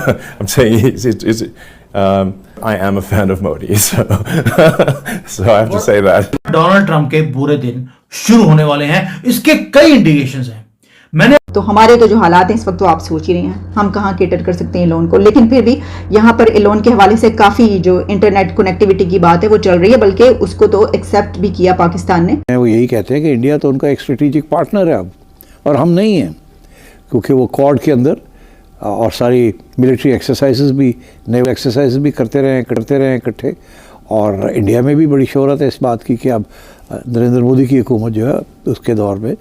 I'm saying I am a fan of Modi, so I have to say that. Donald Trump के बुरे दिन शुरू होने वाले हैं, इसके कई इंडिकेशंस हैं। मैंने तो हमारे तो जो हालात हैं इस वक्त तो आप सोच ही रहे हैं, हम कहाँ केटर कर सकते हैं लोन को, लेकिन फिर भी यहाँ पर लोन के हवाले से काफ़ी जो इंटरनेट कनेक्टिविटी की बात है वो चल रही है, बल्कि उसको तो एक्सेप्ट भी किया पाकिस्तान ने। वो यही कहते हैं कि इंडिया तो उनका एक स्ट्रेटेजिक पार्टनर है अब, और हम नहीं हैं, क्योंकि वो क्वाड के अंदर और सारी मिलिट्री एक्सरसाइजेज भी, नेवल एक्सरसाइज भी करते रहे इकट्ठे। और इंडिया में भी बड़ी शोहरत है इस बात की कि अब नरेंद्र मोदी की हुकूमत जो है उसके दौर में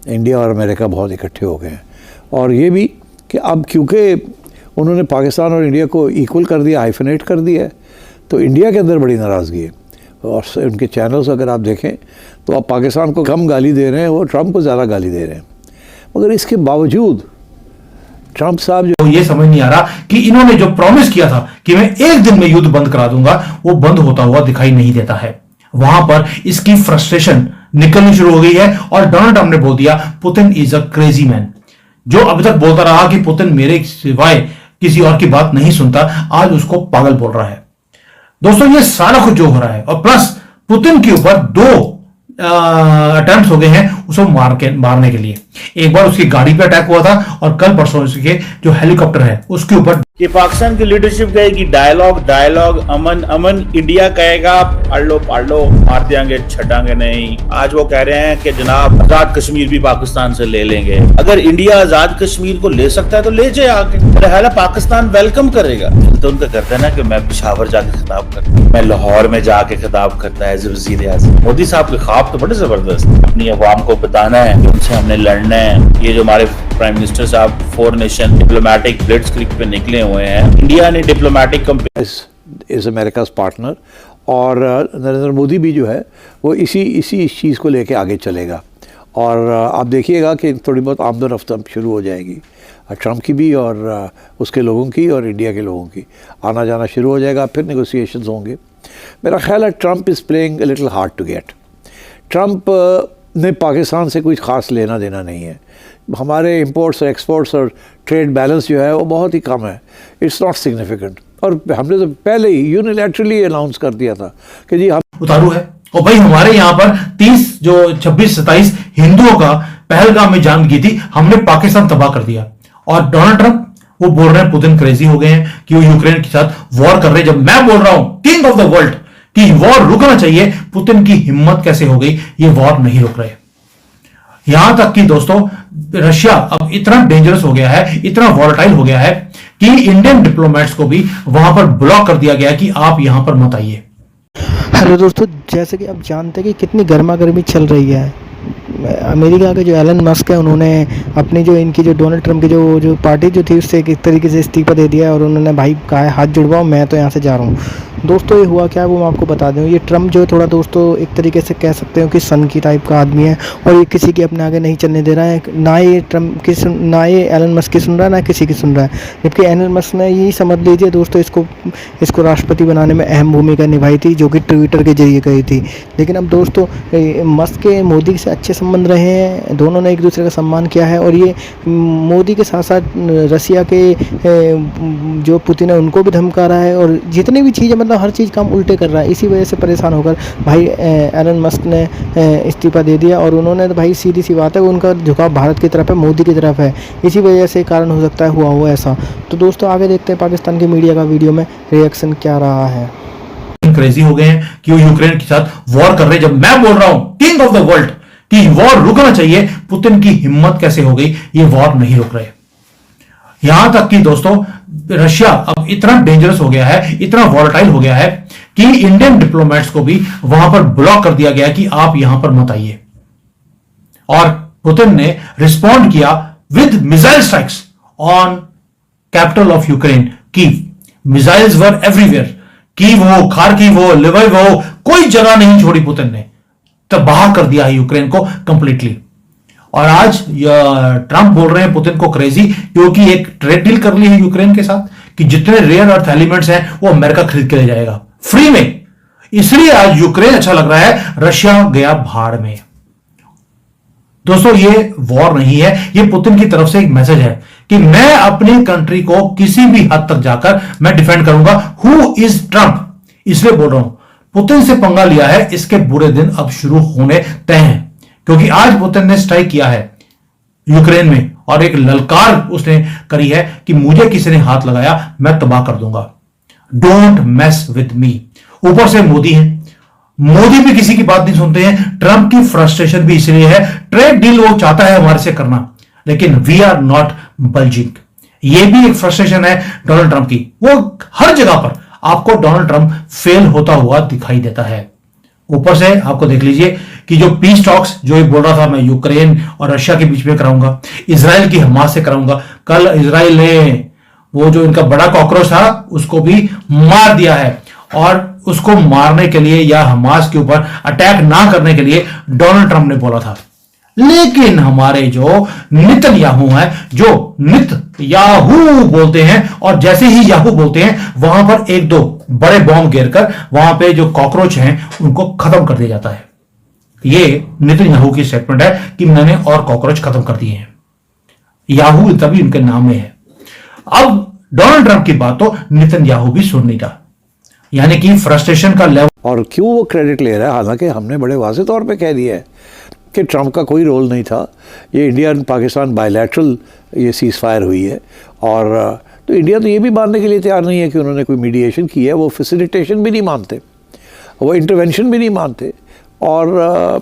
इंडिया और अमेरिका बहुत इकट्ठे हो गए हैं। और ये भी कि अब क्योंकि उन्होंने पाकिस्तान और इंडिया को इक्वल कर दिया, हाइफनेट कर दिया है, तो इंडिया के अंदर बड़ी नाराज़गी है। और उनके चैनल्स अगर आप देखें तो आप पाकिस्तान को कम गाली दे रहे हैं, वो ट्रंप को ज़्यादा गाली दे रहे हैं। मगर इसके बावजूद ट्रंप साहब जो ये समझ नहीं आ रहा कि इन्होंने जो प्रॉमिस किया था कि मैं एक दिन में युद्ध बंद करा दूंगा, वो बंद होता हुआ दिखाई नहीं देता है। वहां पर इसकी फ्रस्ट्रेशन निकलनी शुरू हो गई है और डोनाल्ड ट्रंप ने बोल दिया Putin is a crazy man. जो अभी तक बोलता रहा कि पुतिन मेरे सिवाय किसी और की बात नहीं सुनता, आज उसको पागल बोल रहा है। दोस्तों ये सारा कुछ जो हो रहा है, और प्लस पुतिन के ऊपर 2 अटेम्प्ट हो गए हैं उसको मारने के लिए। एक बार उसकी गाड़ी पे अटैक हुआ था और कल परसों उसके जो हेलीकॉप्टर है उसके ऊपर। कि पाकिस्तान की लीडरशिप कहेगी डायलॉग अमन, इंडिया कहेगा पाड़ लो मार देंगे छटांगे नहीं। आज वो कह रहे हैं कि जनाब आजाद कश्मीर भी पाकिस्तान से ले लेंगे। अगर इंडिया आजाद कश्मीर को ले सकता है तो ले जाए आके, मेरा पाकिस्तान वेलकम करेगा। तो उनका करता है ना कि मैं पेशावर जाके खिताब करता, मैं लाहौर में जाके खिताब करता है वज़ीर आज़म। मोदी साहब के ख्वाब तो बड़े जबरदस्त, अपनी अवाम को बताना है कि उनसे हमने लड़ना है। ये जो हमारे प्राइम मिनिस्टर साहब 4 नेशन डिप्लोमेटिक ब्लिट्ज़क्रीग पे निकले हुए हैं। इंडिया ने डिप्लोमेटिक इज अमेरिकाज पार्टनर, और नरेंद्र मोदी भी जो है वो इसी चीज़ को लेके आगे चलेगा। और आप देखिएगा कि थोड़ी बहुत आमद रफ्त शुरू हो जाएगी ट्रंप की भी, और उसके लोगों की, और इंडिया के लोगों की आना जाना शुरू हो जाएगा। फिर नेगोशिएशंस होंगे। मेरा ख्याल है Trump is playing a little hard to get. Trump ने पाकिस्तान से कुछ ख़ास लेना देना नहीं है। हमारे इंपोर्ट्स और एक्सपोर्ट्स और ट्रेड बैलेंस जो है वो बहुत ही कम है, इट्स नॉट सिग्निफिकेंट। और हमने तो पहले ही यूनिलैटरली अनाउंस कर दिया था कि जी हम उतारू है। और भाई हमारे यहाँ पर 26-27 हिंदुओं का पहलगाम में जान की थी, हमने पाकिस्तान तबाह कर दिया। और डोनाल्ड ट्रंप वो बोल रहे हैं पुतिन क्रेजी हो गए हैं कि वो यूक्रेन के साथ वॉर कर रहे हैं, जब मैं बोल रहा हूं किंग ऑफ द वर्ल्ड कि वॉर रुकना चाहिए। पुतिन की हिम्मत कैसे हो गई, ये वॉर नहीं रुक रहे। यहां तक कि दोस्तों रशिया अब इतना डेंजरस हो गया है, इतना वॉलेटाइल हो गया है कि इंडियन डिप्लोमेट्स को भी वहां पर ब्लॉक कर दिया गया कि आप यहां पर मत आइए। हेलो दोस्तों, जैसे कि आप जानते हैं कि कितनी गर्मा गर्मी चल रही है। अमेरिका के जो एलन मस्क है, उन्होंने अपनी जो इनकी जो डोनाल्ड ट्रंप की जो पार्टी जो थी उससे एक तरीके से इस्तीफा दे दिया है, और उन्होंने भाई कहा है हाथ जुड़वाओ, मैं तो यहाँ से जा रहा हूँ। दोस्तों ये हुआ क्या है वो मैं आपको बता दूँ। ये ट्रंप जो है थोड़ा दोस्तों एक तरीके से कह सकते हो कि सन की टाइप का आदमी है, और ये किसी की अपने आगे नहीं चलने दे रहा है। ना ये ट्रंप की ना ये एलन मस्क की सुन रहा है, ना किसी की सुन रहा है। जबकि एलन मस्क ने यही समझ लीजिए दोस्तों इसको राष्ट्रपति बनाने में अहम भूमिका निभाई थी, जो कि ट्विटर के जरिए गई थी। लेकिन अब दोस्तों मस्क के मोदी से अच्छे संबंध रहे हैं, दोनों ने एक दूसरे का सम्मान किया है, और ये मोदी के साथ साथ रसिया के जो पुतिन है उनको भी धमका रहा है, और जितनी भी चीज़ें मतलब हर चीज़ काम उल्टे कर रहा है। इसी वजह से परेशान होकर भाई एलन मस्क ने इस्तीफा दे दिया, और उन्होंने तो भाई सीधी सी बात है उनका झुकाव भारत की तरफ है, मोदी की तरफ है। इसी वजह से कारण हो सकता है हुआ हो ऐसा। तो दोस्तों आगे देखते हैं पाकिस्तान की मीडिया का वीडियो में रिएक्शन क्या रहा है। क्रेजी हो गए हैं कि वो यूक्रेन के साथ वॉर कर रहे हैं, जब मैं बोल रहा हूं किंग ऑफ द वर्ल्ड कि वॉर रुकना चाहिए। पुतिन की हिम्मत कैसे हो गई, ये वॉर नहीं रुक रहे। यहां तक कि दोस्तों रशिया अब इतना डेंजरस हो गया है, इतना वॉलेटाइल हो गया है कि इंडियन डिप्लोमेट्स को भी वहां पर ब्लॉक कर दिया गया कि आप यहां पर मत आइए। और पुतिन ने रिस्पॉन्ड किया with missile strikes on capital of Ukraine Kyiv. Missiles were everywhere, Kyiv हो, खार्किव हो, लिविव हो, कोई जगह नहीं छोड़ी पुतिन ने, तबाह कर दिया है यूक्रेन को कंप्लीटली। और आज ट्रंप बोल रहे हैं पुतिन को क्रेजी, क्योंकि एक ट्रेड डील कर ली है यूक्रेन के साथ कि जितने रेयर अर्थ एलिमेंट्स हैं वो अमेरिका खरीद के ले जाएगा फ्री में। इसलिए आज यूक्रेन अच्छा लग रहा है, रशिया गया भाड़ में। दोस्तों ये वॉर नहीं है, ये पुतिन की तरफ से एक मैसेज है कि मैं अपनी कंट्री को किसी भी हद तक जाकर मैं डिफेंड करूंगा। हु इज ट्रंप, इसलिए बोल रहा हूं पुतिन से पंगा लिया है, इसके बुरे दिन अब शुरू होने तय हैं, क्योंकि आज पुतिन ने स्ट्राइक किया है यूक्रेन में और एक ललकार उसने करी है कि मुझे किसी ने हाथ लगाया मैं तबाह कर दूंगा, डोंट मेस विद मी। ऊपर से मोदी है, मोदी भी किसी की बात नहीं सुनते हैं। ट्रंप की फ्रस्ट्रेशन भी इसलिए है, ट्रेड डील वो चाहता है हमारे से करना, लेकिन वी आर नॉट बल्जिंग। ये भी एक फ्रस्ट्रेशन है डोनाल्ड ट्रंप की। वो हर जगह पर आपको डोनाल्ड ट्रंप फेल होता हुआ दिखाई देता है। ऊपर से आपको देख लीजिए कि जो पीस टॉक्स जो ये बोल रहा था मैं यूक्रेन और रशिया के बीच में कराऊंगा, इजराइल की हमास से कराऊंगा, कल इजराइल ने वो जो इनका बड़ा कॉकरोच था उसको भी मार दिया है, और उसको मारने के लिए या हमास के ऊपर अटैक ना करने के लिए डोनाल्ड ट्रंप ने बोला था। लेकिन हमारे जो नेतन्याहू हैं, जो याहू बोलते हैं, और जैसे ही याहू बोलते हैं वहां पर एक दो बड़े बॉम्ब गिरकर वहां पे जो कॉकरोच हैं उनको खत्म कर दिया जाता है। ये नेतन्याहू की स्टेटमेंट है कि मैंने और कॉकरोच खत्म कर दिए हैं। याहू तभी उनके नाम में है। अब डोनाल्ड ट्रंप की बात तो नेतन्याहू भी सुन नहीं रहा, यानी कि फ्रस्ट्रेशन का लेवल। और क्यों वो क्रेडिट ले रहा है, हालांकि हमने बड़े वाज़ेह तौर पे कह दिया है कि ट्रंप का कोई रोल नहीं था। ये इंडिया एंड पाकिस्तान बायलैटरल ये सीज़ फायर हुई है, और तो इंडिया तो ये भी मानने के लिए तैयार नहीं है कि उन्होंने कोई मीडिएशन की है। वो फैसिलिटेशन भी नहीं मानते, वो इंटरवेंशन भी नहीं मानते, और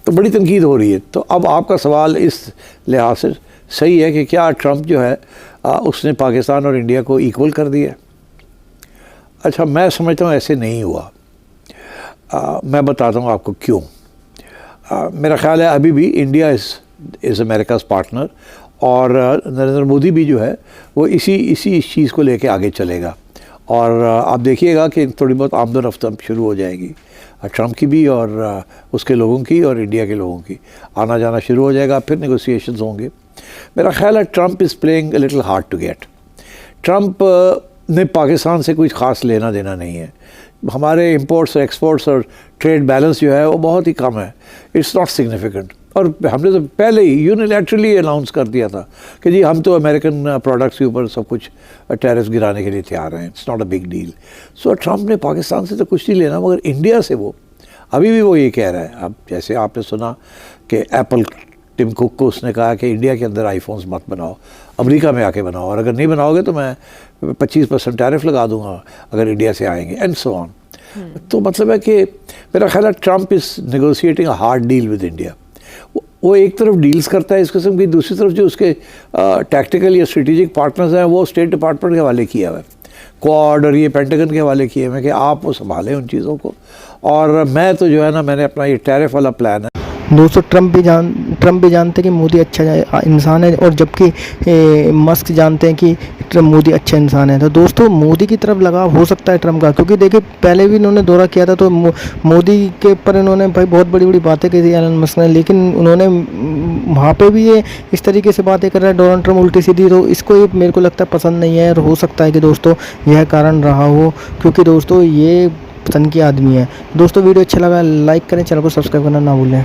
तो बड़ी तनकीद हो रही है। तो अब आपका सवाल इस लिहाज से सही है कि क्या ट्रंप जो है उसने पाकिस्तान और इंडिया को इक्वल कर दिया? अच्छा, मैं समझता हूँ ऐसे नहीं हुआ। मैं बताता हूँ आपको क्यों। मेरा ख्याल है अभी भी इंडिया इज़ अमेरिकाज़ पार्टनर, और नरेंद्र मोदी भी जो है वो इसी चीज़ को लेके आगे चलेगा। और आप देखिएगा कि थोड़ी बहुत आमदोरफ्त शुरू हो जाएगी ट्रंप की भी, और उसके लोगों की, और इंडिया के लोगों की आना जाना शुरू हो जाएगा। फिर नेगोशिएशंस होंगे। मेरा ख्याल है Trump is playing a little hard to get. Trump ने पाकिस्तान से कुछ ख़ास लेना देना नहीं है। हमारे इंपोर्ट्स और एक्सपोर्ट्स और ट्रेड बैलेंस जो है वो बहुत ही कम है, इट्स नॉट सिग्निफिकेंट। और हमने तो पहले ही यूनिलैटरली अनाउंस कर दिया था कि जी हम तो अमेरिकन प्रोडक्ट्स के ऊपर सब कुछ टैरिफ्स गिराने के लिए तैयार हैं, it's not a big deal. So Trump ने पाकिस्तान से तो कुछ नहीं लेना, मगर इंडिया से वो अभी भी वो ये कह रहा है। अब जैसे आपने सुना कि एप्पल टिम कुक को उसने कहा कि इंडिया के अंदर आईफोन्स मत बनाओ, अमेरिका में आके बनाओ, और अगर नहीं बनाओगे तो मैं 25% टैरिफ लगा दूंगा अगर इंडिया से आएंगे, एंड सो ऑन। तो मतलब है कि मेरा ख्याल है Trump is negotiating a hard deal with India. वो एक तरफ डील्स करता है इस किस्म की, दूसरी तरफ जो उसके टैक्टिकल या स्ट्रेटेजिक पार्टनर्स हैं वो स्टेट डिपार्टमेंट के हवाले किया हुआ है, क्वाड और ये पेंटागन के हवाले किए हुए हैं कि आप वो संभालें उन चीज़ों को। और मैं तो जो है ना, मैंने अपना ये टैरिफ वाला प्लान है। दोस्तों ट्रंप भी जानते हैं कि मोदी अच्छा इंसान है, और जबकि मस्क जानते हैं कि मोदी अच्छा इंसान है। तो दोस्तों मोदी की तरफ लगाव हो सकता है ट्रंप का, क्योंकि देखिए पहले भी इन्होंने दौरा किया था तो मोदी के ऊपर इन्होंने भाई बहुत बड़ी बड़ी बातें की थी एलन मस्क ने, लेकिन उन्होंने वहाँ पे भी ये इस तरीके से बातें कर रहा है डोनाल्ड ट्रंप उल्टी सीधी। तो इसको ये मेरे को लगता है पसंद नहीं है, और हो सकता है कि दोस्तों यह कारण रहा हो, क्योंकि दोस्तों ये पसंद की आदमी है। दोस्तों वीडियो अच्छा लगा लाइक करें, चैनल को सब्सक्राइब करना ना भूलें।